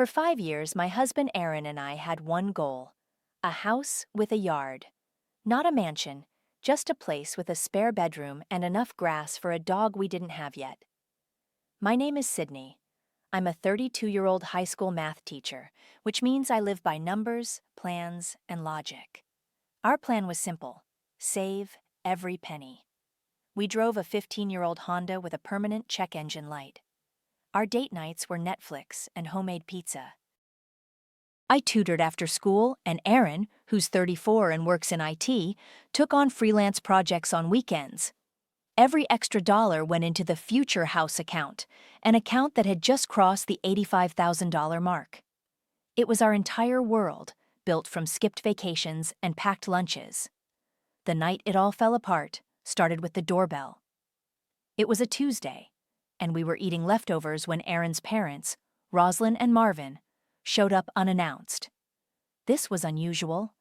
For 5 years, my husband Aaron and I had one goal: a house with a yard. Not a mansion, just a place with a spare bedroom and enough grass for a dog we didn't have yet. My name is Sydney. I'm a 32-year-old high school math teacher, which means I live by numbers, plans, and logic. Our plan was simple: save every penny. We drove a 15-year-old Honda with a permanent check engine light. Our date nights were Netflix and homemade pizza. I tutored after school, and Aaron, who's 34 and works in IT, took on freelance projects on weekends. Every extra dollar went into the future house account, an account that had just crossed the $85,000 mark. It was our entire world, built from skipped vacations and packed lunches. The night it all fell apart started with the doorbell. It was a Tuesday, and we were eating leftovers when Aaron's parents, Roslyn and Marvin, showed up unannounced. This was unusual.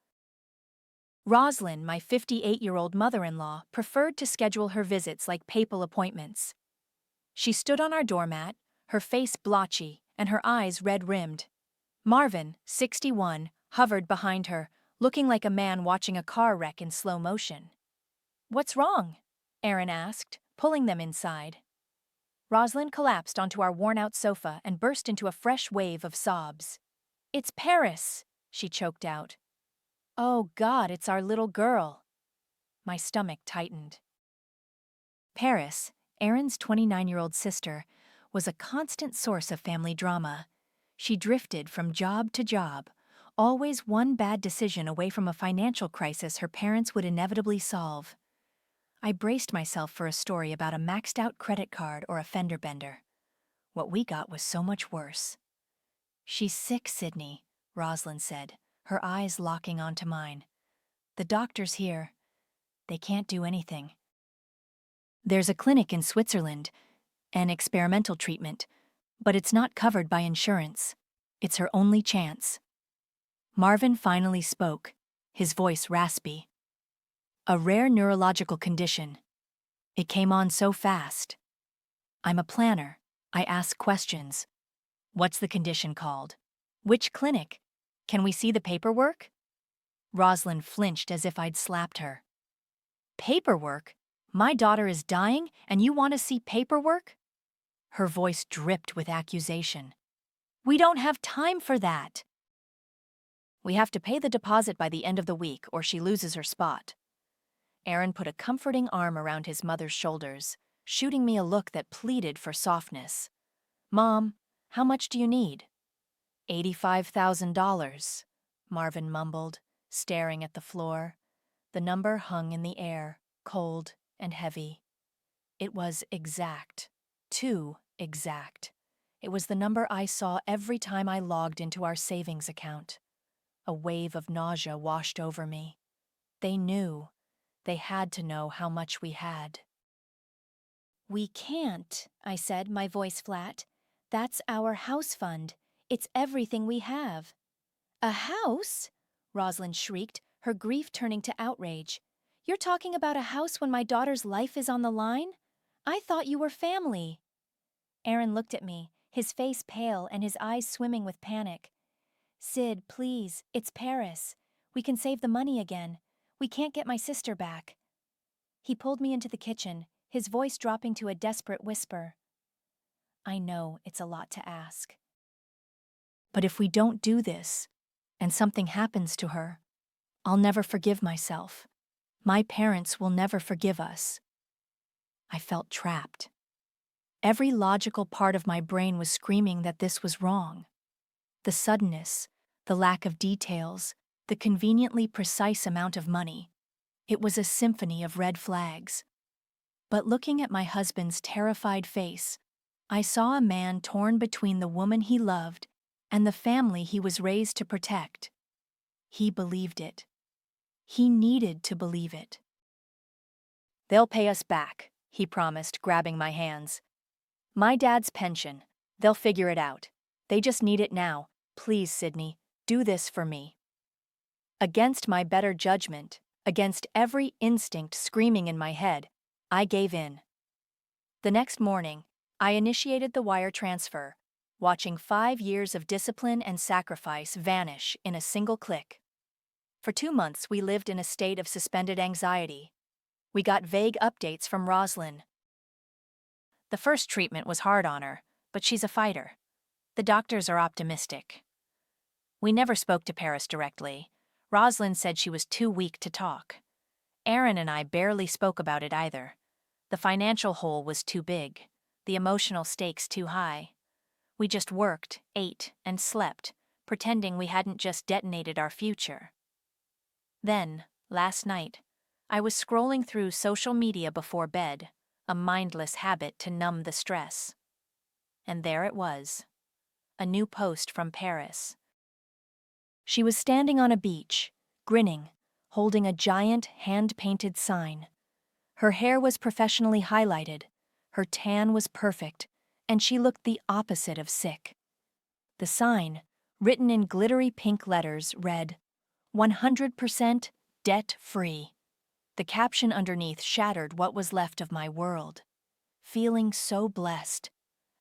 Roslyn, my 58-year-old mother-in-law, preferred to schedule her visits like papal appointments. She stood on our doormat, her face blotchy and her eyes red-rimmed. Marvin, 61, hovered behind her, looking like a man watching a car wreck in slow motion. "What's wrong?" Aaron asked, pulling them inside. Roslyn collapsed onto our worn-out sofa and burst into a fresh wave of sobs. "It's Paris," she choked out. "Oh God, it's our little girl." My stomach tightened. Paris, Aaron's 29-year-old sister, was a constant source of family drama. She drifted from job to job, always one bad decision away from a financial crisis her parents would inevitably solve. I braced myself for a story about a maxed-out credit card or a fender bender. What we got was so much worse. "She's sick, Sydney," Roslyn said, her eyes locking onto mine. "The doctor's here. They can't do anything. There's a clinic in Switzerland, an experimental treatment, but it's not covered by insurance. It's her only chance." Marvin finally spoke, his voice raspy. "A rare neurological condition. It came on so fast." I'm a planner. I ask questions. "What's the condition called? Which clinic? Can we see the paperwork?" Roslyn flinched as if I'd slapped her. "Paperwork? My daughter is dying, and you want to see paperwork?" Her voice dripped with accusation. "We don't have time for that." "We have to pay the deposit by the end of the week, or she loses her spot." Aaron put a comforting arm around his mother's shoulders, shooting me a look that pleaded for softness. "Mom, how much do you need?" $85,000, Marvin mumbled, staring at the floor. The number hung in the air, cold and heavy. It was exact. Too exact. It was the number I saw every time I logged into our savings account. A wave of nausea washed over me. They knew. They had to know how much we had. "We can't," I said, my voice flat. "That's our house fund. It's everything we have." "A house?" Roslyn shrieked, her grief turning to outrage. "You're talking about a house when my daughter's life is on the line? I thought you were family." Aaron looked at me, his face pale and his eyes swimming with panic. "Sid, please, it's Paris. We can save the money again. We can't get my sister back." He pulled me into the kitchen, his voice dropping to a desperate whisper. "I know it's a lot to ask. But if we don't do this, and something happens to her, I'll never forgive myself. My parents will never forgive us." I felt trapped. Every logical part of my brain was screaming that this was wrong. The suddenness, the lack of details, the conveniently precise amount of money. It was a symphony of red flags. But looking at my husband's terrified face, I saw a man torn between the woman he loved and the family he was raised to protect. He believed it. He needed to believe it. "They'll pay us back," he promised, grabbing my hands. "My dad's pension. They'll figure it out. They just need it now. Please, Sydney, do this for me." Against my better judgment, against every instinct screaming in my head, I gave in. The next morning, I initiated the wire transfer, watching 5 years of discipline and sacrifice vanish in a single click. For 2 months, we lived in a state of suspended anxiety. We got vague updates from Roslyn. The first treatment was hard on her, but she's a fighter. The doctors are optimistic. We never spoke to Paris directly. Roslyn said she was too weak to talk. Aaron and I barely spoke about it either. The financial hole was too big, the emotional stakes too high. We just worked, ate, and slept, pretending we hadn't just detonated our future. Then, last night, I was scrolling through social media before bed, a mindless habit to numb the stress. And there it was, a new post from Paris. She was standing on a beach, grinning, holding a giant hand-painted sign. Her hair was professionally highlighted, her tan was perfect, and she looked the opposite of sick. The sign, written in glittery pink letters, read, 100% debt-free. The caption underneath shattered what was left of my world. Feeling so blessed.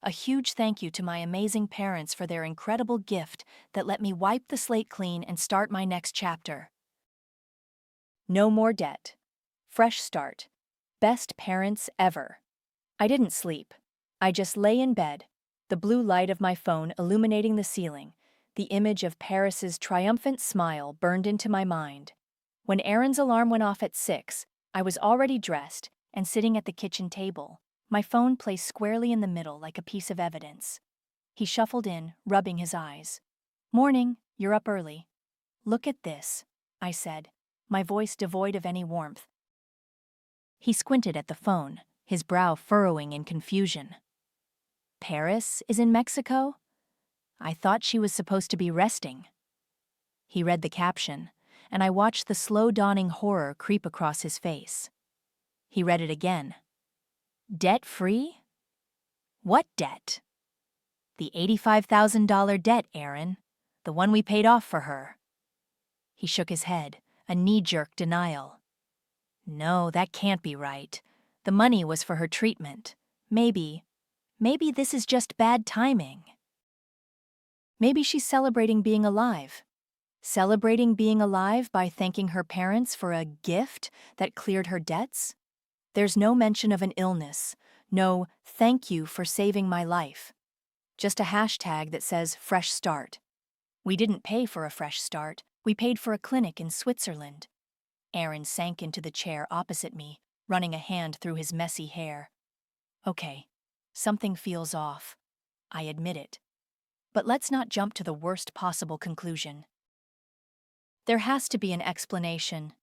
A huge thank you to my amazing parents for their incredible gift that let me wipe the slate clean and start my next chapter. No more debt. Fresh start. Best parents ever. I didn't sleep. I just lay in bed, the blue light of my phone illuminating the ceiling, the image of Paris's triumphant smile burned into my mind. When Aaron's alarm went off at 6, I was already dressed and sitting at the kitchen table, my phone placed squarely in the middle like a piece of evidence. He shuffled in, rubbing his eyes. "Morning, you're up early." "Look at this," I said, my voice devoid of any warmth. He squinted at the phone, his brow furrowing in confusion. "Paris is in Mexico? I thought she was supposed to be resting." He read the caption, and I watched the slow dawning horror creep across his face. He read it again. "Debt-free? What debt?" "The $85,000 debt, Aaron. The one we paid off for her." He shook his head, a knee-jerk denial. "No, that can't be right. The money was for her treatment. Maybe this is just bad timing. Maybe she's celebrating being alive. Celebrating being alive by thanking her parents for a gift that cleared her debts? There's no mention of an illness, no "thank you for saving my life." Just a hashtag that says "fresh start." We didn't pay for a fresh start, we paid for a clinic in Switzerland. Aaron sank into the chair opposite me, running a hand through his messy hair. Okay, something feels off. I admit it. But let's not jump to the worst possible conclusion. There has to be an explanation.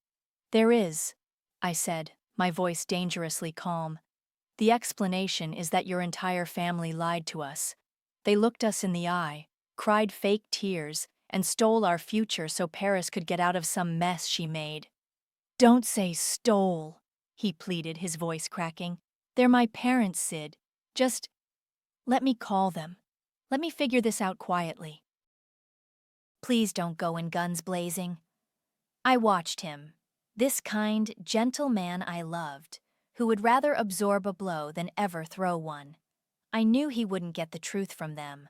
There is, I said, my voice dangerously calm. The explanation is that your entire family lied to us. They looked us in the eye, cried fake tears, and stole our future so Paris could get out of some mess she made. "Don't say stole," he pleaded, his voice cracking. "They're my parents, Sid. Just let me call them. Let me figure this out quietly." Please don't go in guns blazing. I watched him, this kind, gentle man I loved, who would rather absorb a blow than ever throw one. I knew he wouldn't get the truth from them.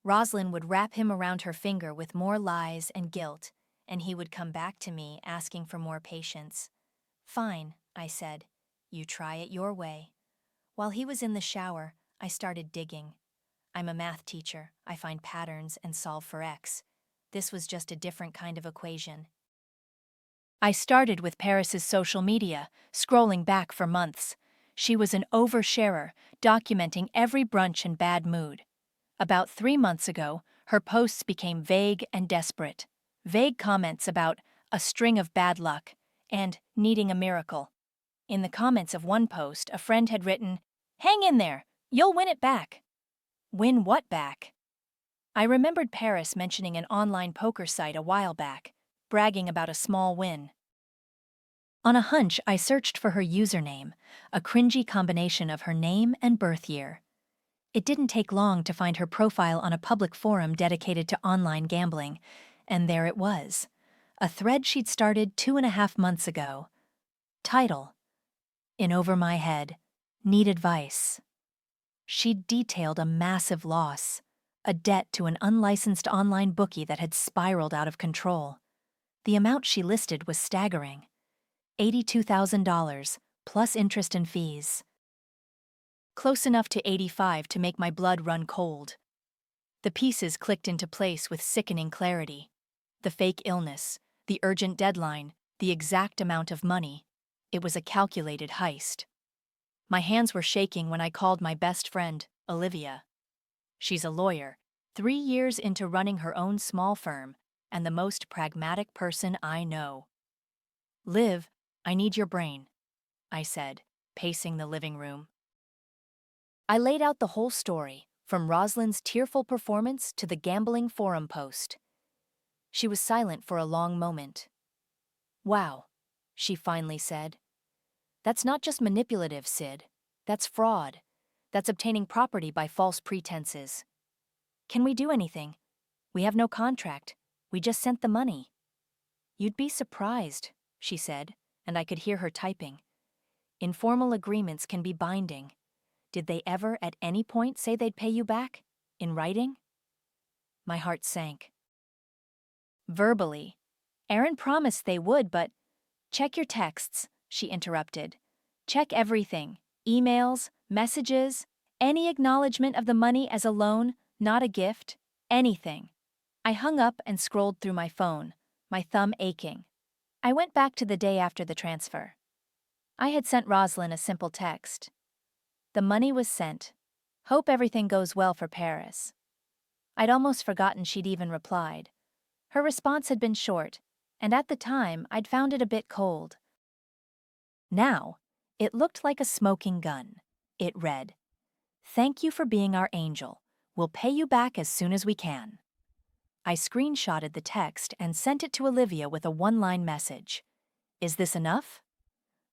Roslyn would wrap him around her finger with more lies and guilt, and he would come back to me asking for more patience. "Fine," I said. "You try it your way." While he was in the shower, I started digging. I'm a math teacher. I find patterns and solve for x. This was just a different kind of equation. I started with Paris's social media, scrolling back for months. She was an oversharer, documenting every brunch and bad mood. About 3 months ago, her posts became vague and desperate. Vague comments about a string of bad luck and needing a miracle. In the comments of one post, a friend had written, "Hang in there, you'll win it back." Win what back? I remembered Paris mentioning an online poker site a while back, bragging about a small win. On a hunch, I searched for her username, a cringy combination of her name and birth year. It didn't take long to find her profile on a public forum dedicated to online gambling, and there it was, a thread she'd started 2.5 months ago. Title: "In Over My Head, Need Advice." She'd detailed a massive loss, a debt to an unlicensed online bookie that had spiraled out of control. The amount she listed was staggering. $82,000, plus interest and fees. Close enough to 85 to make my blood run cold. The pieces clicked into place with sickening clarity. The fake illness, the urgent deadline, the exact amount of money. It was a calculated heist. My hands were shaking when I called my best friend, Olivia. She's a lawyer, 3 years into running her own small firm, and the most pragmatic person I know. "Liv, I need your brain," I said, pacing the living room. I laid out the whole story, from Rosalind's tearful performance to the gambling forum post. She was silent for a long moment. "Wow," she finally said. "That's not just manipulative, Sid. That's fraud. That's obtaining property by false pretenses. Can we do anything? We have no contract. We just sent the money." "You'd be surprised," she said, and I could hear her typing. "Informal agreements can be binding. Did they ever at any point say they'd pay you back? In writing?" My heart sank. "Verbally. Aaron promised they would, but—" "Check your texts," she interrupted. "Check everything. Emails, messages, any acknowledgement of the money as a loan, not a gift, anything." I hung up and scrolled through my phone, my thumb aching. I went back to the day after the transfer. I had sent Rosalind a simple text. "The money was sent. Hope everything goes well for Paris." I'd almost forgotten she'd even replied. Her response had been short, and at the time I'd found it a bit cold. Now, it looked like a smoking gun. It read, "Thank you for being our angel. We'll pay you back as soon as we can." I screenshotted the text and sent it to Olivia with a one-line message. "Is this enough?"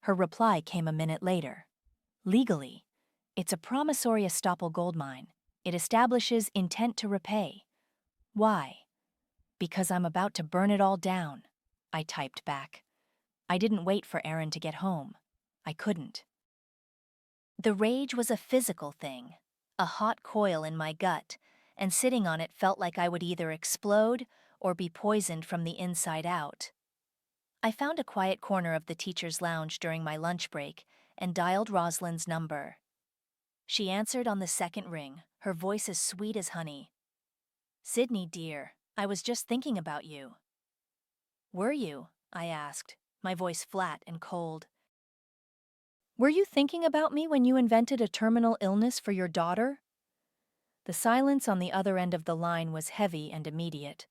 Her reply came a minute later. "Legally, it's a promissory estoppel goldmine. It establishes intent to repay." "Why?" "Because I'm about to burn it all down," I typed back. I didn't wait for Aaron to get home. I couldn't. The rage was a physical thing, a hot coil in my gut, and sitting on it felt like I would either explode or be poisoned from the inside out. I found a quiet corner of the teacher's lounge during my lunch break and dialed Rosalind's number. She answered on the second ring, her voice as sweet as honey. "Sydney, dear, I was just thinking about you." "Were you?" I asked, my voice flat and cold. "Were you thinking about me when you invented a terminal illness for your daughter?" The silence on the other end of the line was heavy and immediate.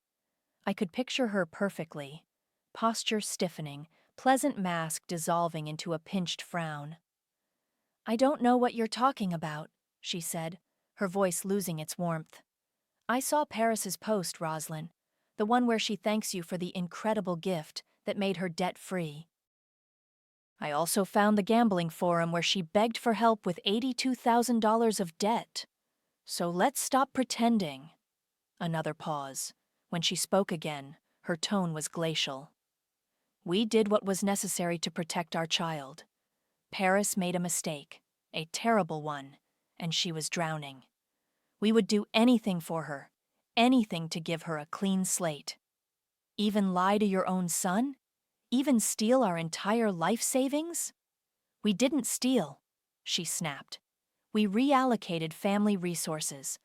I could picture her perfectly, posture stiffening, pleasant mask dissolving into a pinched frown. "I don't know what you're talking about," she said, her voice losing its warmth. "I saw Paris's post, Rosalind, the one where she thanks you for the incredible gift that made her debt-free. I also found the gambling forum where she begged for help with $82,000 of debt. So let's stop pretending." Another pause. When she spoke again, her tone was glacial. "We did what was necessary to protect our child. Paris made a mistake, a terrible one, and she was drowning. We would do anything for her, anything to give her a clean slate. Even lie to your own son? Even steal our entire life savings?" "We didn't steal," she snapped. "We reallocated family resources.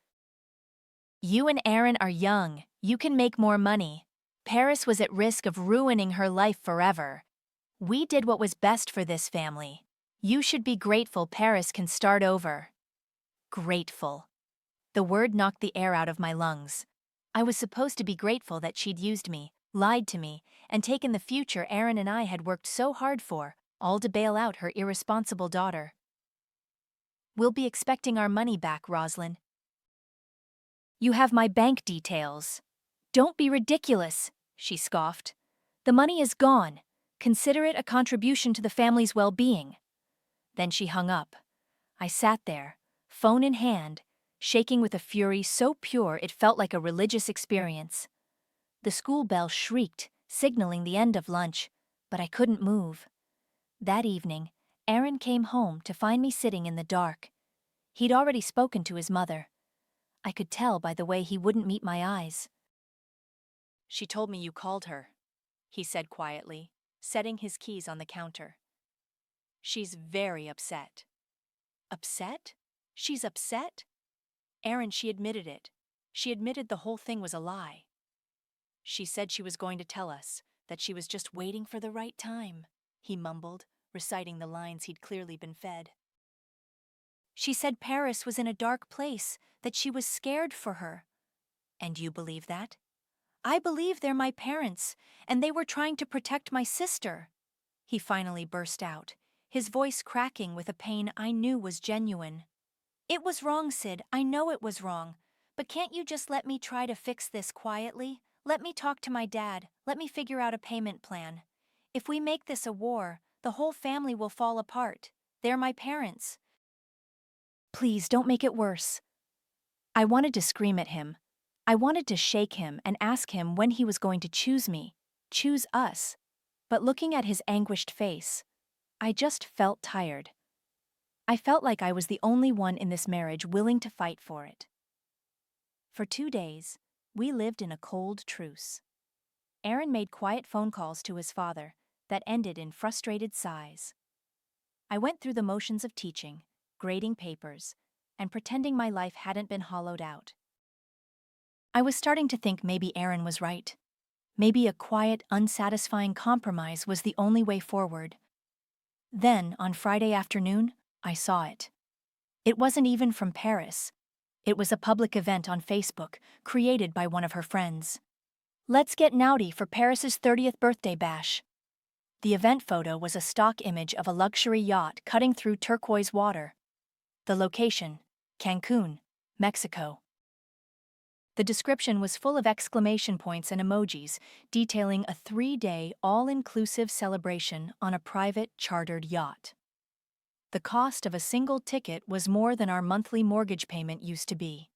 You and Aaron are young. You can make more money. Paris was at risk of ruining her life forever. We did what was best for this family. You should be grateful Paris can start over." Grateful. The word knocked the air out of my lungs. I was supposed to be grateful that she'd used me, lied to me, and taken the future Aaron and I had worked so hard for, all to bail out her irresponsible daughter. "We'll be expecting our money back, Rosalind. You have my bank details." "Don't be ridiculous," she scoffed. "The money is gone. Consider it a contribution to the family's well-being." Then she hung up. I sat there, phone in hand, shaking with a fury so pure it felt like a religious experience. The school bell shrieked, signaling the end of lunch, but I couldn't move. That evening, Aaron came home to find me sitting in the dark. He'd already spoken to his mother. I could tell by the way he wouldn't meet my eyes. "She told me you called her," he said quietly, setting his keys on the counter. "She's very upset." Upset? She's upset? Aaron, she admitted it. She admitted the whole thing was a lie. "She said she was going to tell us, that she was just waiting for the right time," he mumbled, reciting the lines he'd clearly been fed. "She said Paris was in a dark place, that she was scared for her." "And you believe that?" "I believe they're my parents, and they were trying to protect my sister," he finally burst out, his voice cracking with a pain I knew was genuine. "It was wrong, Sid, I know it was wrong. But can't you just let me try to fix this quietly? Let me talk to my dad, let me figure out a payment plan. If we make this a war, the whole family will fall apart. They're my parents. Please don't make it worse." I wanted to scream at him. I wanted to shake him and ask him when he was going to choose me, choose us. But looking at his anguished face, I just felt tired. I felt like I was the only one in this marriage willing to fight for it. For 2 days, we lived in a cold truce. Aaron made quiet phone calls to his father that ended in frustrated sighs. I went through the motions of teaching, grading papers, and pretending my life hadn't been hollowed out. I was starting to think maybe Aaron was right. Maybe a quiet, unsatisfying compromise was the only way forward. Then, on Friday afternoon, I saw it. It wasn't even from Paris. It was a public event on Facebook, created by one of her friends. "Let's get naughty for Paris's 30th birthday bash." The event photo was a stock image of a luxury yacht cutting through turquoise water. The location, Cancun, Mexico. The description was full of exclamation points and emojis detailing a 3-day all-inclusive celebration on a private chartered yacht. The cost of a single ticket was more than our monthly mortgage payment used to be.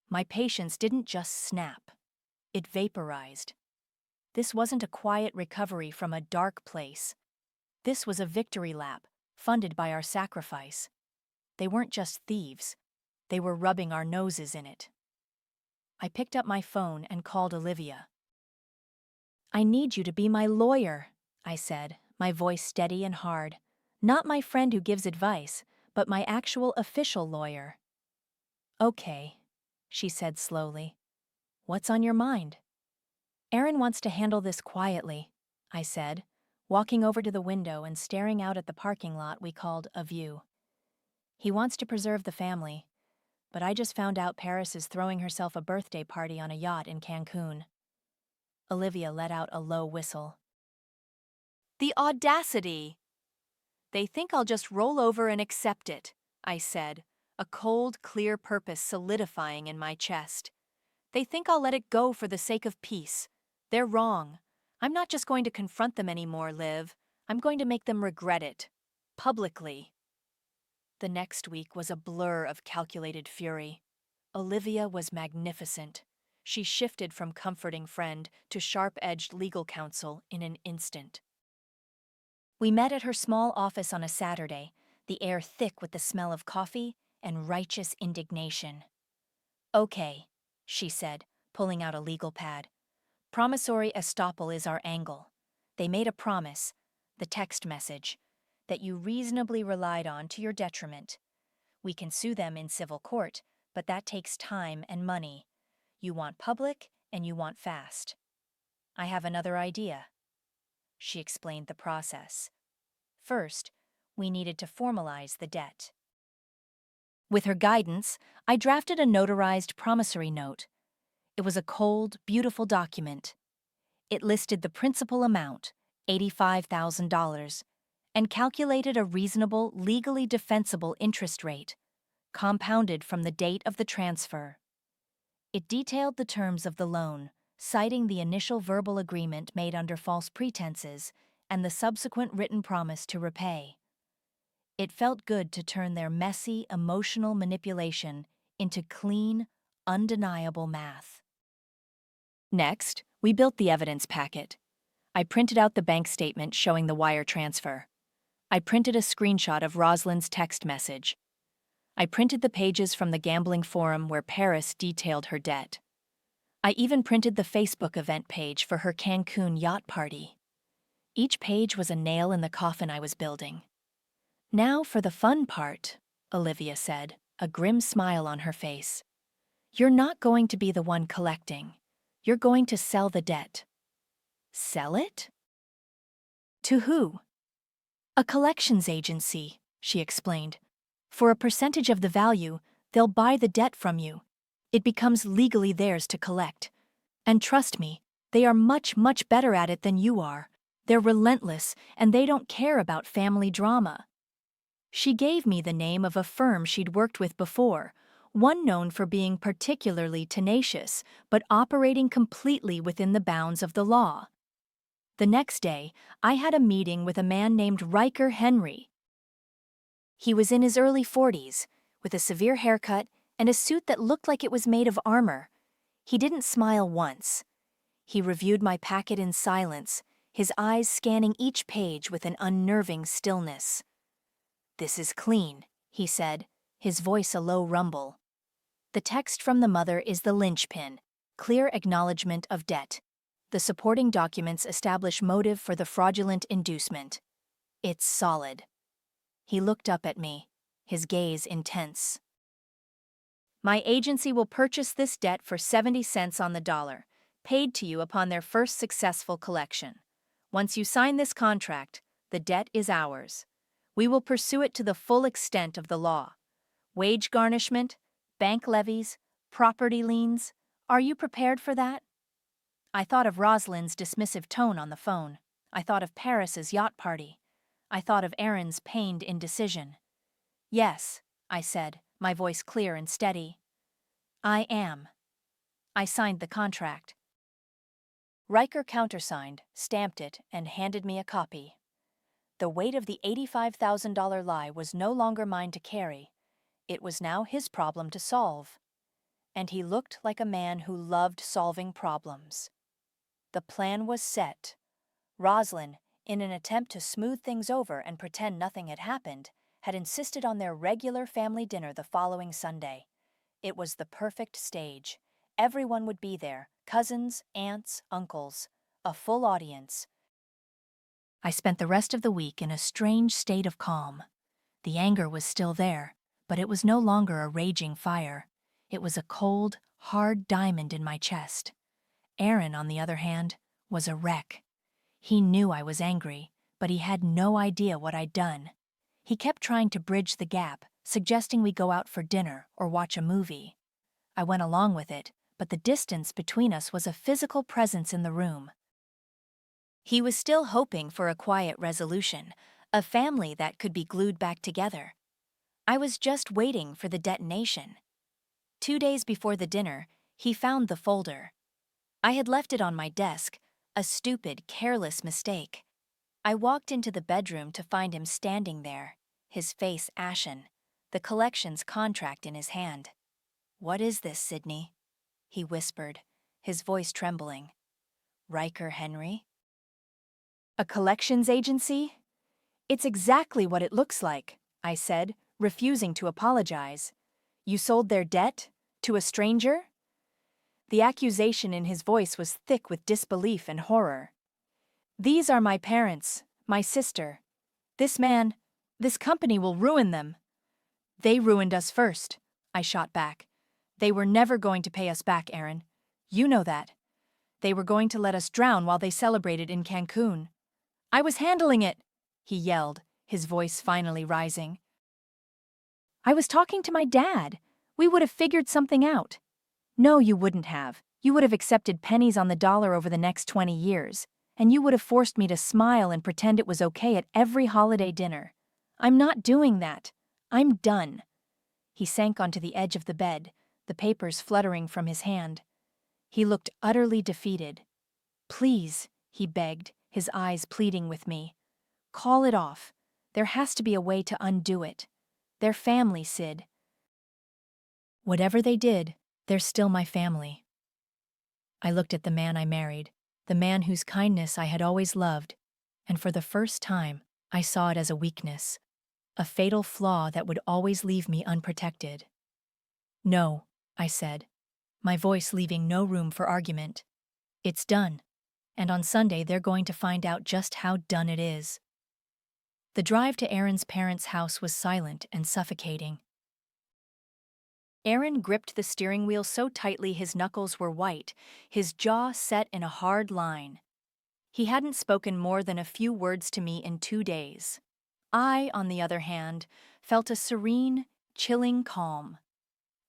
My patience didn't just snap. It vaporized. This wasn't a quiet recovery from a dark place. This was a victory lap, funded by our sacrifice. They weren't just thieves. They were rubbing our noses in it. I picked up my phone and called Olivia. "I need you to be my lawyer," I said, my voice steady and hard. "Not my friend who gives advice, but my actual official lawyer." "Okay," she said slowly. "What's on your mind?" "Aaron wants to handle this quietly," I said, walking over to the window and staring out at the parking lot we called a view. "He wants to preserve the family, but I just found out Paris is throwing herself a birthday party on a yacht in Cancun." Olivia let out a low whistle. "The audacity!" "They think I'll just roll over and accept it," I said, a cold, clear purpose solidifying in my chest. "They think I'll let it go for the sake of peace. They're wrong. I'm not just going to confront them anymore, Liv. I'm going to make them regret it. Publicly." The next week was a blur of calculated fury. Olivia was magnificent. She shifted from comforting friend to sharp-edged legal counsel in an instant. We met at her small office on a Saturday, the air thick with the smell of coffee and righteous indignation. "Okay," she said, pulling out a legal pad. "Promissory estoppel is our angle. They made a promise, the text message, that you reasonably relied on to your detriment. We can sue them in civil court, but that takes time and money. You want public and you want fast. I have another idea." She explained the process. First, we needed to formalize the debt. With her guidance, I drafted a notarized promissory note. It was a cold, beautiful document. It listed the principal amount, $85,000, and calculated a reasonable, legally defensible interest rate, compounded from the date of the transfer. It detailed the terms of the loan, citing the initial verbal agreement made under false pretenses and the subsequent written promise to repay. It felt good to turn their messy, emotional manipulation into clean, undeniable math. Next, we built the evidence packet. I printed out the bank statement showing the wire transfer. I printed a screenshot of Rosalind's text message. I printed the pages from the gambling forum where Paris detailed her debt. I even printed the Facebook event page for her Cancun yacht party. Each page was a nail in the coffin I was building. "Now for the fun part," Olivia said, a grim smile on her face. "You're not going to be the one collecting. You're going to sell the debt." "Sell it?" "To who?" "A collections agency," she explained. "For a percentage of the value, they'll buy the debt from you. It becomes legally theirs to collect. And trust me, they are much, much better at it than you are. They're relentless, and they don't care about family drama." She gave me the name of a firm she'd worked with before, one known for being particularly tenacious, but operating completely within the bounds of the law. The next day, I had a meeting with a man named Riker Henry. He was in his early 40s, with a severe haircut and a suit that looked like it was made of armor. He didn't smile once. He reviewed my packet in silence, his eyes scanning each page with an unnerving stillness. "This is clean," he said, his voice a low rumble. "The text from the mother is the linchpin, clear acknowledgement of debt. The supporting documents establish motive for the fraudulent inducement. It's solid." He looked up at me, his gaze intense. "My agency will purchase this debt for 70 cents on the dollar, paid to you upon their first successful collection. Once you sign this contract, the debt is ours. We will pursue it to the full extent of the law. Wage garnishment, bank levies, property liens. Are you prepared for that?" I thought of Rosalind's dismissive tone on the phone. I thought of Paris's yacht party. I thought of Aaron's pained indecision. "Yes," I said, my voice clear and steady. "I am." I signed the contract. Riker countersigned, stamped it, and handed me a copy. The weight of the $85,000 lie was no longer mine to carry. It was now his problem to solve. And he looked like a man who loved solving problems. The plan was set. Rosalind, in an attempt to smooth things over and pretend nothing had happened, had insisted on their regular family dinner the following Sunday. It was the perfect stage. Everyone would be there, cousins, aunts, uncles, a full audience. I spent the rest of the week in a strange state of calm. The anger was still there, but it was no longer a raging fire. It was a cold, hard diamond in my chest. Aaron, on the other hand, was a wreck. He knew I was angry, but he had no idea what I'd done. He kept trying to bridge the gap, suggesting we go out for dinner or watch a movie. I went along with it, but the distance between us was a physical presence in the room. He was still hoping for a quiet resolution, a family that could be glued back together. I was just waiting for the detonation. 2 days before the dinner, he found the folder. I had left it on my desk, a stupid, careless mistake. I walked into the bedroom to find him standing there, his face ashen, the collections contract in his hand. "What is this, Sydney?" he whispered, his voice trembling. "Riker Henry?" "A collections agency?" "It's exactly what it looks like," I said, refusing to apologize. "You sold their debt? To a stranger?" The accusation in his voice was thick with disbelief and horror. "These are my parents, my sister. This man, this company will ruin them." "They ruined us first," I shot back. "They were never going to pay us back, Aaron. You know that. They were going to let us drown while they celebrated in Cancun." "I was handling it," he yelled, his voice finally rising. "I was talking to my dad. We would have figured something out." "No, you wouldn't have. You would have accepted pennies on the dollar over the next 20 years, and you would have forced me to smile and pretend it was okay at every holiday dinner. I'm not doing that. I'm done." He sank onto the edge of the bed, the papers fluttering from his hand. He looked utterly defeated. "Please," he begged, his eyes pleading with me. "Call it off. There has to be a way to undo it. They're family, Sid." "Whatever they did, they're still my family." I looked at the man I married, the man whose kindness I had always loved, and for the first time, I saw it as a weakness. a fatal flaw that would always leave me unprotected. No, I said, my voice leaving no room for argument. It's done, and on Sunday they're going to find out just how done it is. The drive to Aaron's parents' house was silent and suffocating. Aaron gripped the steering wheel so tightly his knuckles were white, his jaw set in a hard line. He hadn't spoken more than a few words to me in 2 days. I, on the other hand, felt a serene, chilling calm.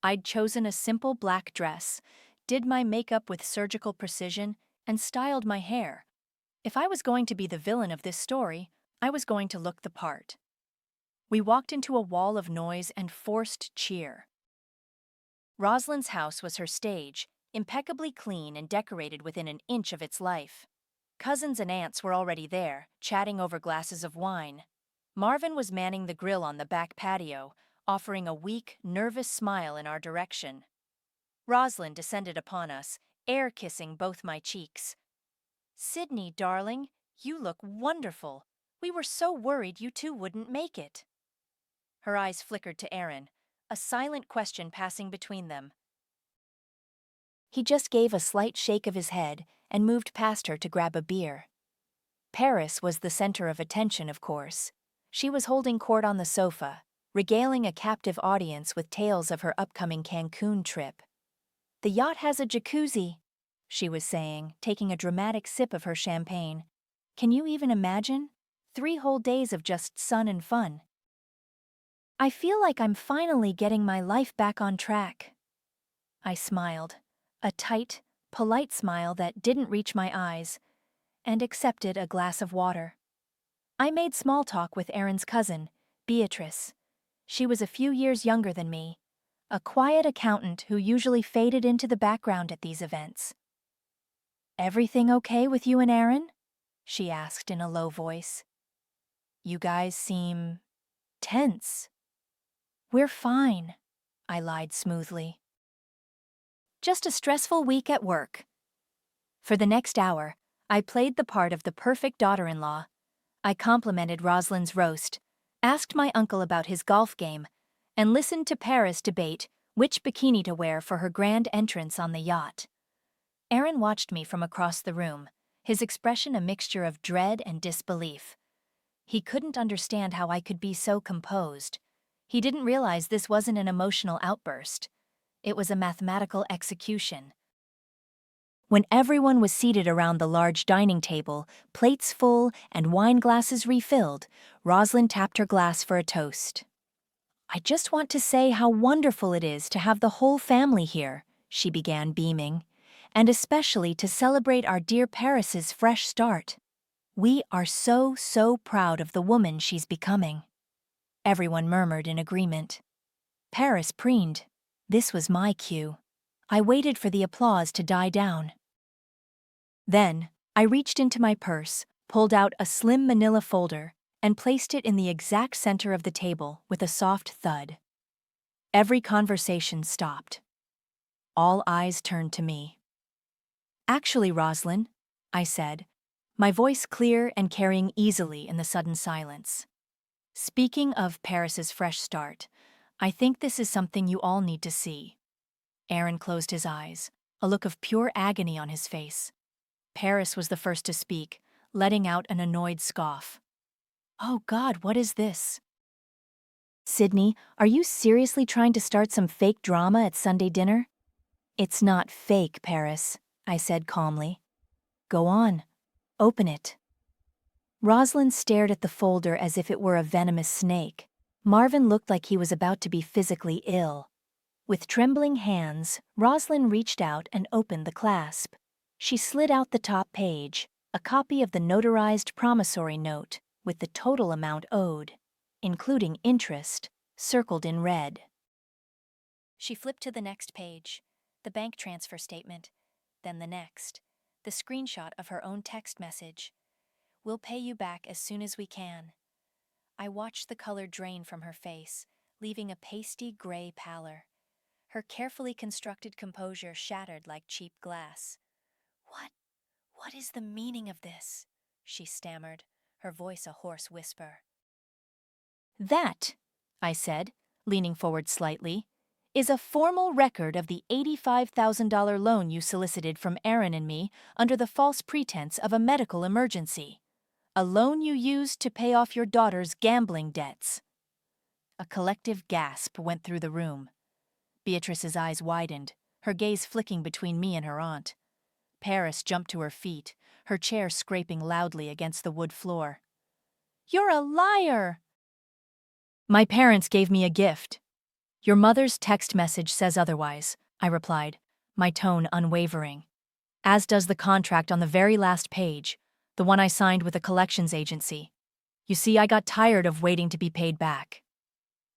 I'd chosen a simple black dress, did my makeup with surgical precision, and styled my hair. If I was going to be the villain of this story, I was going to look the part. We walked into a wall of noise and forced cheer. Rosalind's house was her stage, impeccably clean and decorated within an inch of its life. Cousins and aunts were already there, chatting over glasses of wine. Marvin was manning the grill on the back patio, offering a weak, nervous smile in our direction. Rosalind descended upon us, air-kissing both my cheeks. "Sydney, darling, you look wonderful. We were so worried you two wouldn't make it." Her eyes flickered to Aaron, a silent question passing between them. He just gave a slight shake of his head and moved past her to grab a beer. Paris was the center of attention, of course. She was holding court on the sofa, regaling a captive audience with tales of her upcoming Cancun trip. "The yacht has a jacuzzi," she was saying, taking a dramatic sip of her champagne. "Can you even imagine? 3 whole days of just sun and fun." "I feel like I'm finally getting my life back on track." I smiled, a tight, polite smile that didn't reach my eyes, and accepted a glass of water. I made small talk with Aaron's cousin, Beatrice. She was a few years younger than me, a quiet accountant who usually faded into the background at these events. "Everything okay with you and Aaron?" she asked in a low voice. "You guys seem tense." "We're fine," I lied smoothly. "Just a stressful week at work." For the next hour, I played the part of the perfect daughter-in-law. I complimented Rosalind's roast, asked my uncle about his golf game, and listened to Paris debate which bikini to wear for her grand entrance on the yacht. Aaron watched me from across the room, his expression a mixture of dread and disbelief. He couldn't understand how I could be so composed. He didn't realize this wasn't an emotional outburst. It was a mathematical execution. When everyone was seated around the large dining table, plates full and wine glasses refilled, Rosalind tapped her glass for a toast. "I just want to say how wonderful it is to have the whole family here," she began, beaming, "and especially to celebrate our dear Paris's fresh start. We are so, so proud of the woman she's becoming." Everyone murmured in agreement. Paris preened. This was my cue. I waited for the applause to die down. Then, I reached into my purse, pulled out a slim manila folder, and placed it in the exact center of the table with a soft thud. Every conversation stopped. All eyes turned to me. "Actually, Rosalind," I said, my voice clear and carrying easily in the sudden silence. "Speaking of Paris's fresh start, I think this is something you all need to see." Aaron closed his eyes, a look of pure agony on his face. Paris was the first to speak, letting out an annoyed scoff. "Oh God, what is this?" "Sydney, are you seriously trying to start some fake drama at Sunday dinner?" "It's not fake, Paris," I said calmly. "Go on. Open it." Rosalind stared at the folder as if it were a venomous snake. Marvin looked like he was about to be physically ill. With trembling hands, Rosalind reached out and opened the clasp. She slid out the top page, a copy of the notarized promissory note with the total amount owed, including interest, circled in red. She flipped to the next page, the bank transfer statement, then the next, the screenshot of her own text message. "We'll pay you back as soon as we can." I watched the color drain from her face, leaving a pasty gray pallor. Her carefully constructed composure shattered like cheap glass. What is the meaning of this?" she stammered, her voice a hoarse whisper. That, I said, leaning forward slightly, is a formal record of the $85,000 loan you solicited from Aaron and me under the false pretense of a medical emergency. A loan you used to pay off your daughter's gambling debts. A collective gasp went through the room. Beatrice's eyes widened, her gaze flicking between me and her aunt. Paris jumped to her feet, her chair scraping loudly against the wood floor. "You're a liar!" "My parents gave me a gift. Your mother's text message says otherwise," I replied, my tone unwavering. "As does the contract on the very last page, the one I signed with a collections agency. You see, I got tired of waiting to be paid back."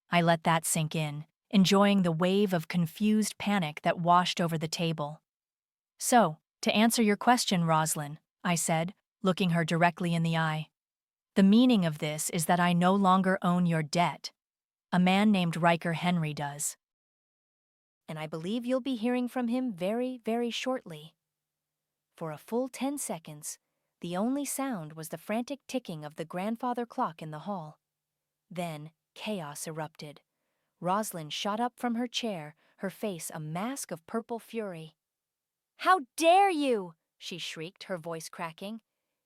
I let that sink in, enjoying the wave of confused panic that washed over the table. "So, to answer your question, Roslyn," I said, looking her directly in the eye, "the meaning of this is that I no longer own your debt. A man named Riker Henry does. And I believe you'll be hearing from him very, very shortly." For a full 10 seconds, the only sound was the frantic ticking of the grandfather clock in the hall. Then, chaos erupted. Roslyn shot up from her chair, her face a mask of purple fury. "How dare you!" she shrieked, her voice cracking.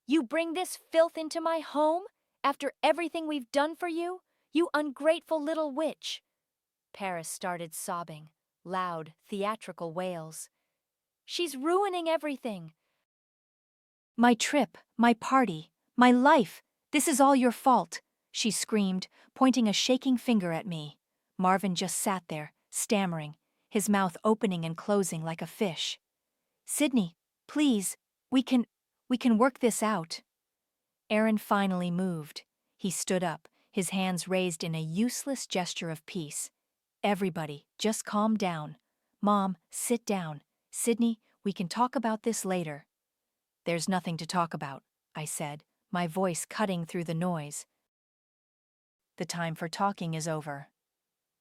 "You bring this filth into my home? After everything we've done for you? You ungrateful little witch!" Paris started sobbing, loud, theatrical wails. "She's ruining everything. My trip, my party, my life, this is all your fault," she screamed, pointing a shaking finger at me. Marvin just sat there, stammering, his mouth opening and closing like a fish. "Sydney, please, we can work this out." Aaron finally moved. He stood up, his hands raised in a useless gesture of peace. "Everybody, just calm down. Mom, sit down. Sydney, we can talk about this later." "There's nothing to talk about," I said, my voice cutting through the noise. "The time for talking is over."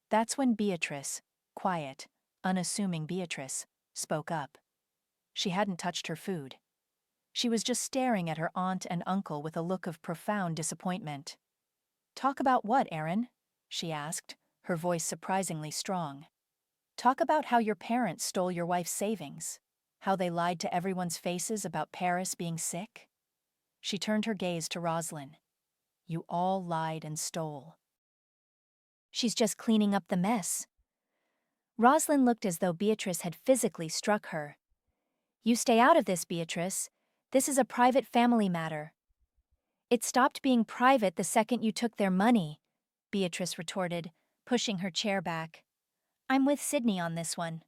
That's when Beatrice, quiet, unassuming Beatrice, spoke up. She hadn't touched her food. She was just staring at her aunt and uncle with a look of profound disappointment. "Talk about what, Aaron?" she asked, her voice surprisingly strong. "Talk about how your parents stole your wife's savings, how they lied to everyone's faces about Paris being sick." She turned her gaze to Roslyn. "You all lied and stole." "She's just cleaning up the mess." Roslyn looked as though Beatrice had physically struck her. "You stay out of this, Beatrice. This is a private family matter." "It stopped being private the second you took their money," Beatrice retorted, pushing her chair back. "I'm with Sydney on this one."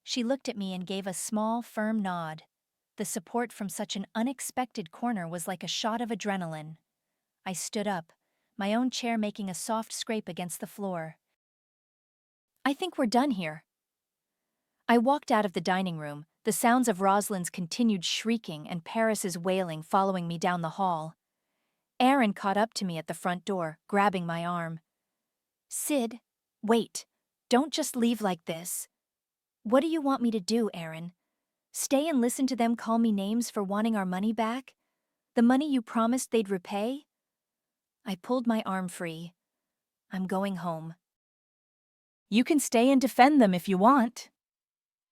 She looked at me and gave a small, firm nod. The support from such an unexpected corner was like a shot of adrenaline. I stood up, my own chair making a soft scrape against the floor. "I think we're done here." I walked out of the dining room, the sounds of Roslyn's continued shrieking and Paris's wailing following me down the hall. Aaron caught up to me at the front door, grabbing my arm. "Sid, wait. Don't just leave like this." "What do you want me to do, Aaron? Stay and listen to them call me names for wanting our money back? The money you promised they'd repay?" I pulled my arm free. "I'm going home." "You can stay and defend them if you want."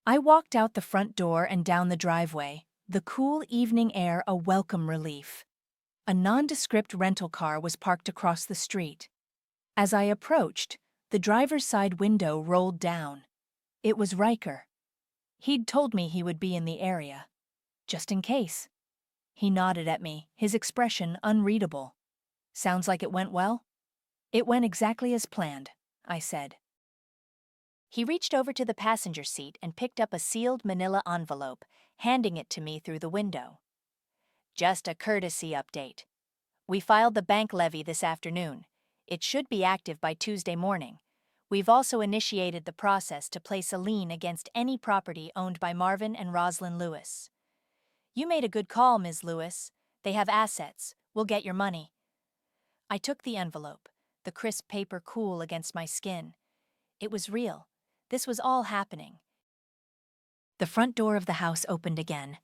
I walked out the front door and down the driveway, the cool evening air a welcome relief. A nondescript rental car was parked across the street. As I approached, the driver's side window rolled down. It was Riker. He'd told me he would be in the area. Just in case. He nodded at me, his expression unreadable. "Sounds like it went well?" "It went exactly as planned," I said. He reached over to the passenger seat and picked up a sealed manila envelope, handing it to me through the window. "Just a courtesy update. We filed the bank levy this afternoon. It should be active by Tuesday morning. We've also initiated the process to place a lien against any property owned by Marvin and Roslyn Lewis. You made a good call, Ms. Lewis. They have assets. We'll get your money." I took the envelope, the crisp paper cool against my skin. It was real. This was all happening. The front door of the house opened again.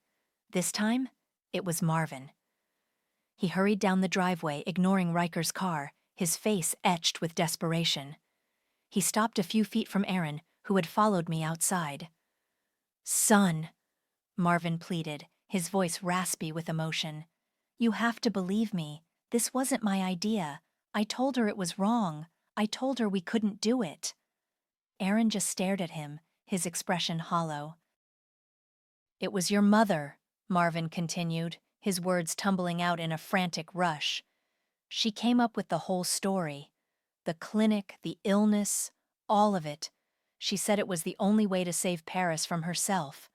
This time, it was Marvin. He hurried down the driveway, ignoring Riker's car, his face etched with desperation. He stopped a few feet from Aaron, who had followed me outside. "Son," Marvin pleaded, his voice raspy with emotion. "You have to believe me. This wasn't my idea. I told her it was wrong. I told her we couldn't do it." Aaron just stared at him, his expression hollow. "It was your mother," Marvin continued, his words tumbling out in a frantic rush. "She came up with the whole story. The clinic, the illness, all of it. She said it was the only way to save Paris from herself.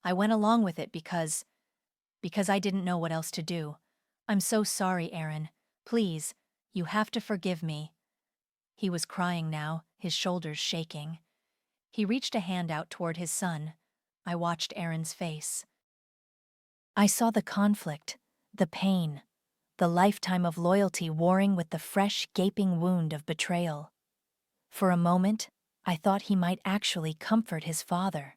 I went along with it because I didn't know what else to do. I'm so sorry, Aaron. Please, you have to forgive me." He was crying now, his shoulders shaking. He reached a hand out toward his son. I watched Aaron's face. I saw the conflict, the pain, the lifetime of loyalty warring with the fresh, gaping wound of betrayal. For a moment, I thought he might actually comfort his father.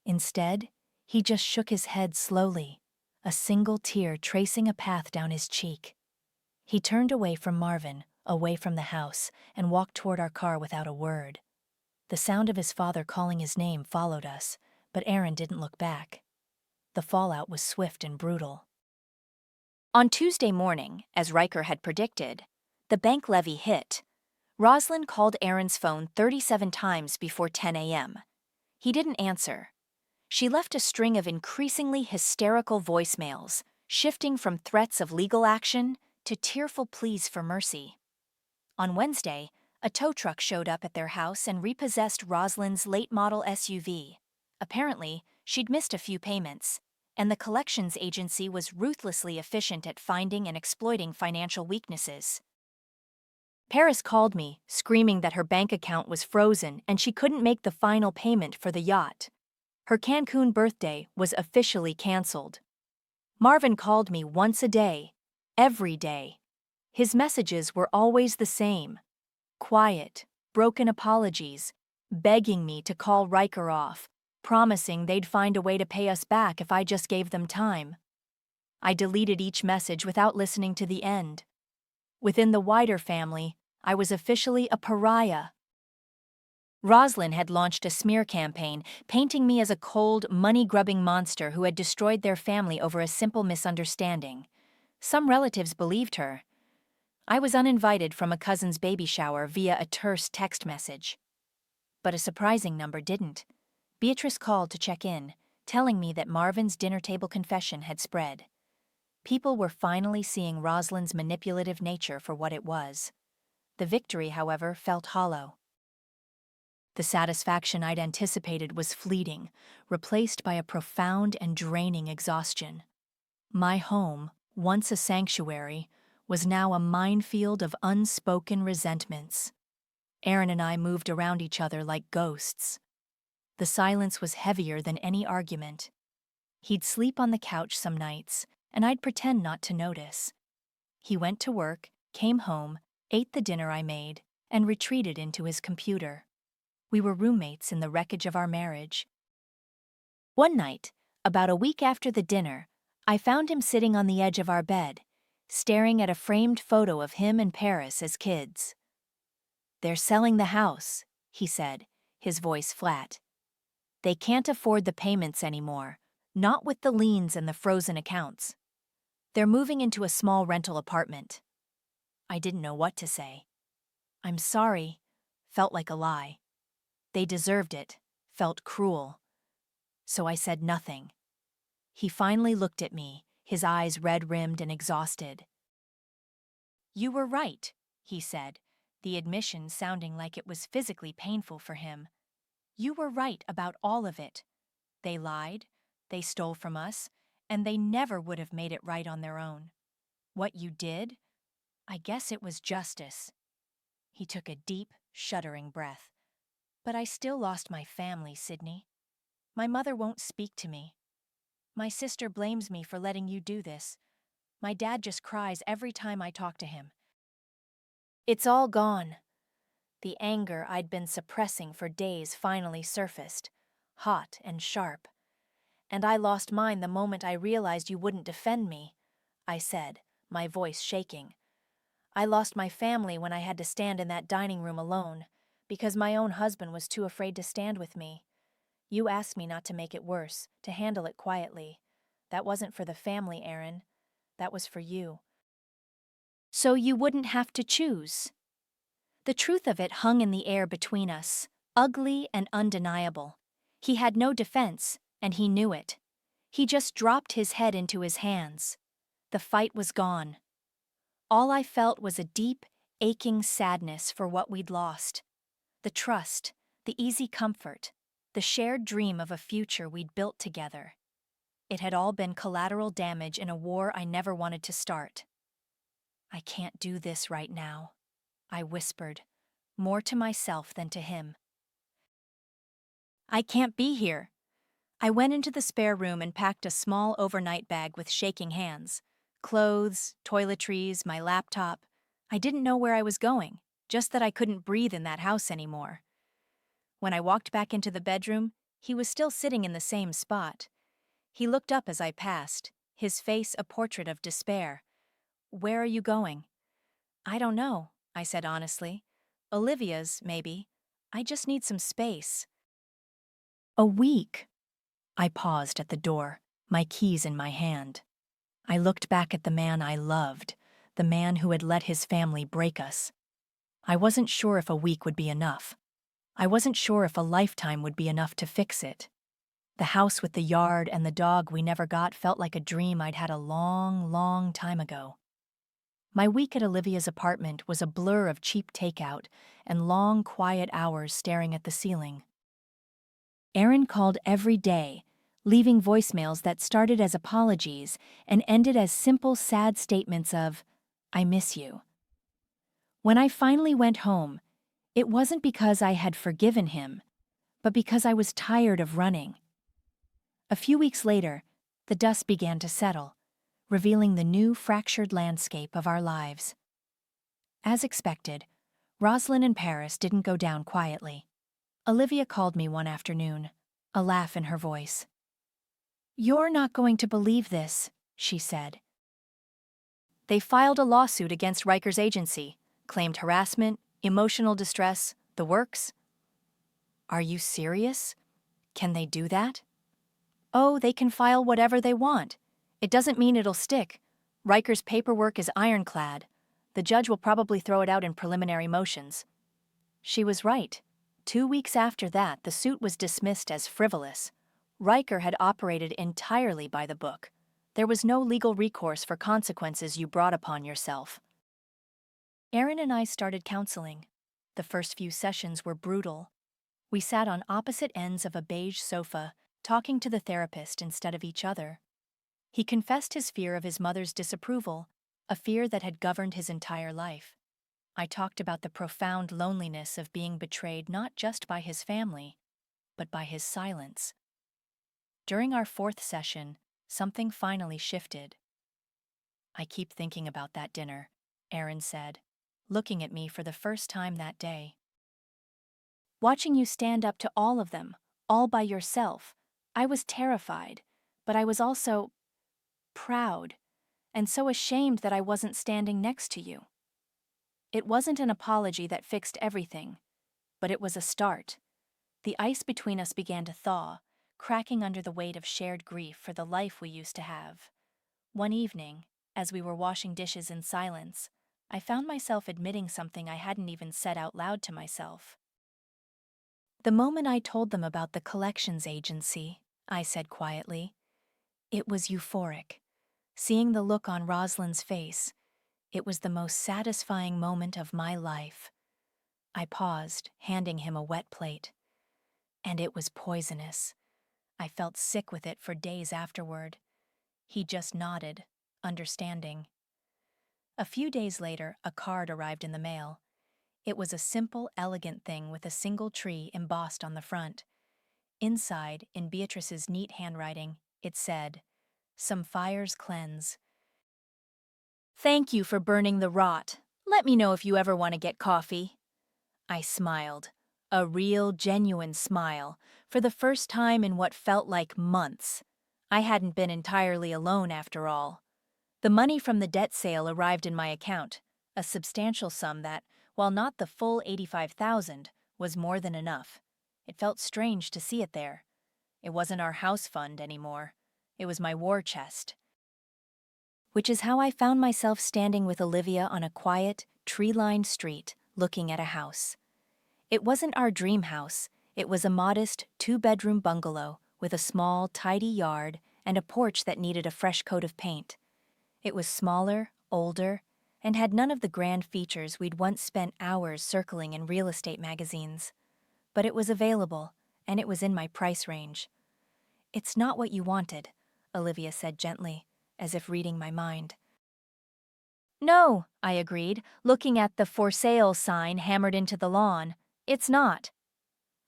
Instead, he just shook his head slowly, a single tear tracing a path down his cheek. He turned away from Marvin, away from the house, and walked toward our car without a word. The sound of his father calling his name followed us, but Aaron didn't look back. The fallout was swift and brutal. On Tuesday morning, as Riker had predicted, the bank levy hit. Rosalind called Aaron's phone 37 times before 10 a.m. He didn't answer. She left a string of increasingly hysterical voicemails, shifting from threats of legal action to tearful pleas for mercy. On Wednesday, a tow truck showed up at their house and repossessed Rosalind's late-model SUV. Apparently, she'd missed a few payments, and the collections agency was ruthlessly efficient at finding and exploiting financial weaknesses. Paris called me, screaming that her bank account was frozen and she couldn't make the final payment for the yacht. Her Cancun birthday was officially canceled. Marvin called me once a day, every day. His messages were always the same: quiet, broken apologies, begging me to call Riker off, promising they'd find a way to pay us back if I just gave them time. I deleted each message without listening to the end. Within the wider family, I was officially a pariah. Rosalind had launched a smear campaign, painting me as a cold, money-grubbing monster who had destroyed their family over a simple misunderstanding. Some relatives believed her. I was uninvited from a cousin's baby shower via a terse text message. But a surprising number didn't. Beatrice called to check in, telling me that Marvin's dinner table confession had spread. People were finally seeing Rosalind's manipulative nature for what it was. The victory, however, felt hollow. The satisfaction I'd anticipated was fleeting, replaced by a profound and draining exhaustion. My home, once a sanctuary, was now a minefield of unspoken resentments. Aaron and I moved around each other like ghosts. The silence was heavier than any argument. He'd sleep on the couch some nights, and I'd pretend not to notice. He went to work, came home, ate the dinner I made, and retreated into his computer. We were roommates in the wreckage of our marriage. One night, about a week after the dinner, I found him sitting on the edge of our bed, staring at a framed photo of him and Paris as kids. "They're selling the house," he said, his voice flat. "They can't afford the payments anymore, not with the liens and the frozen accounts. They're moving into a small rental apartment." I didn't know what to say. "I'm sorry," felt like a lie. They deserved it, felt cruel. So I said nothing. He finally looked at me, his eyes red-rimmed and exhausted. "You were right," he said, the admission sounding like it was physically painful for him. "You were right about all of it. They lied, they stole from us, and they never would have made it right on their own. What you did? I guess it was justice." He took a deep, shuddering breath. "But I still lost my family, Sydney. My mother won't speak to me. My sister blames me for letting you do this. My dad just cries every time I talk to him. It's all gone." The anger I'd been suppressing for days finally surfaced, hot and sharp. "And I lost mine the moment I realized you wouldn't defend me," I said, my voice shaking. I lost my family when I had to stand in that dining room alone, because my own husband was too afraid to stand with me. You asked me not to make it worse, to handle it quietly. That wasn't for the family, Aaron. That was for you. So you wouldn't have to choose. The truth of it hung in the air between us, ugly and undeniable. He had no defense, and he knew it. He just dropped his head into his hands. The fight was gone. All I felt was a deep, aching sadness for what we'd lost. The trust, the easy comfort, the shared dream of a future we'd built together. It had all been collateral damage in a war I never wanted to start. I can't do this right now, I whispered, more to myself than to him. I can't be here. I went into the spare room and packed a small overnight bag with shaking hands. Clothes, toiletries, my laptop. I didn't know where I was going, just that I couldn't breathe in that house anymore. When I walked back into the bedroom, he was still sitting in the same spot. He looked up as I passed, his face a portrait of despair. Where are you going? I don't know, I said honestly. Olivia's, maybe. I just need some space. A week. I paused at the door, my keys in my hand. I looked back at the man I loved, the man who had let his family break us. I wasn't sure if a week would be enough. I wasn't sure if a lifetime would be enough to fix it. The house with the yard and the dog we never got felt like a dream I'd had a long, long time ago. My week at Olivia's apartment was a blur of cheap takeout and long, quiet hours staring at the ceiling. Aaron called every day, leaving voicemails that started as apologies and ended as simple, sad statements of, "I miss you." When I finally went home, it wasn't because I had forgiven him, but because I was tired of running. A few weeks later, the dust began to settle, revealing the new fractured landscape of our lives. As expected, Rosalind and Paris didn't go down quietly. Olivia called me one afternoon, a laugh in her voice. "You're not going to believe this," she said. "They filed a lawsuit against Riker's agency, claimed harassment, emotional distress, the works." "Are you serious? Can they do that?" "Oh, they can file whatever they want. It doesn't mean it'll stick. Riker's paperwork is ironclad. The judge will probably throw it out in preliminary motions." She was right. 2 weeks after that, the suit was dismissed as frivolous. Riker had operated entirely by the book. There was no legal recourse for consequences you brought upon yourself. Aaron and I started counseling. The first few sessions were brutal. We sat on opposite ends of a beige sofa, talking to the therapist instead of each other. He confessed his fear of his mother's disapproval, a fear that had governed his entire life. I talked about the profound loneliness of being betrayed not just by his family, but by his silence. During our 4th session, something finally shifted. "I keep thinking about that dinner," Aaron said, looking at me for the first time that day. "Watching you stand up to all of them, all by yourself, I was terrified, but I was also proud, and so ashamed that I wasn't standing next to you." It wasn't an apology that fixed everything, but it was a start. The ice between us began to thaw, cracking under the weight of shared grief for the life we used to have. One evening, as we were washing dishes in silence, I found myself admitting something I hadn't even said out loud to myself. "The moment I told them about the collections agency," I said quietly, "it was euphoric. Seeing the look on Rosalind's face, it was the most satisfying moment of my life." I paused, handing him a wet plate. "And it was poisonous. I felt sick with it for days afterward." He just nodded, understanding. A few days later, a card arrived in the mail. It was a simple, elegant thing with a single tree embossed on the front. Inside, in Beatrice's neat handwriting, it said, "Some fires cleanse. Thank you for burning the rot. Let me know if you ever want to get coffee." I smiled, a real, genuine smile, for the first time in what felt like months. I hadn't been entirely alone after all. The money from the debt sale arrived in my account. a substantial sum that, while not the full 85,000, was more than enough. It felt strange to see it there. It wasn't our house fund anymore. It was my war chest. Which is how I found myself standing with Olivia on a quiet, tree-lined street, looking at a house. It wasn't our dream house. It was a modest, two-bedroom bungalow with a small, tidy yard and a porch that needed a fresh coat of paint. It was smaller, older, and had none of the grand features we'd once spent hours circling in real estate magazines. But it was available, and it was in my price range. "It's not what you wanted," Olivia said gently, as if reading my mind. "No," I agreed, looking at the "for sale" sign hammered into the lawn. "It's not."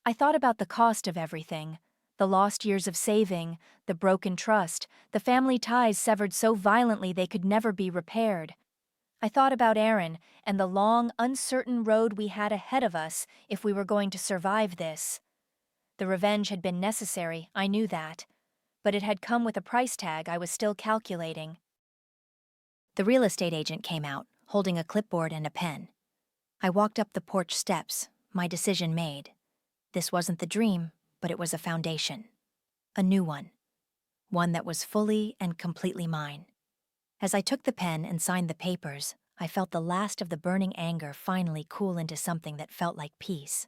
I thought about the cost of everything, the lost years of saving, the broken trust, the family ties severed so violently they could never be repaired. I thought about Aaron and the long, uncertain road we had ahead of us if we were going to survive this. The revenge had been necessary, I knew that, but it had come with a price tag I was still calculating. The real estate agent came out, holding a clipboard and a pen. I walked up the porch steps, my decision made. This wasn't the dream, but it was a foundation. A new one. One that was fully and completely mine. As I took the pen and signed the papers, I felt the last of the burning anger finally cool into something that felt like peace.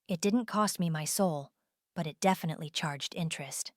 It didn't cost me my soul, but it definitely charged interest.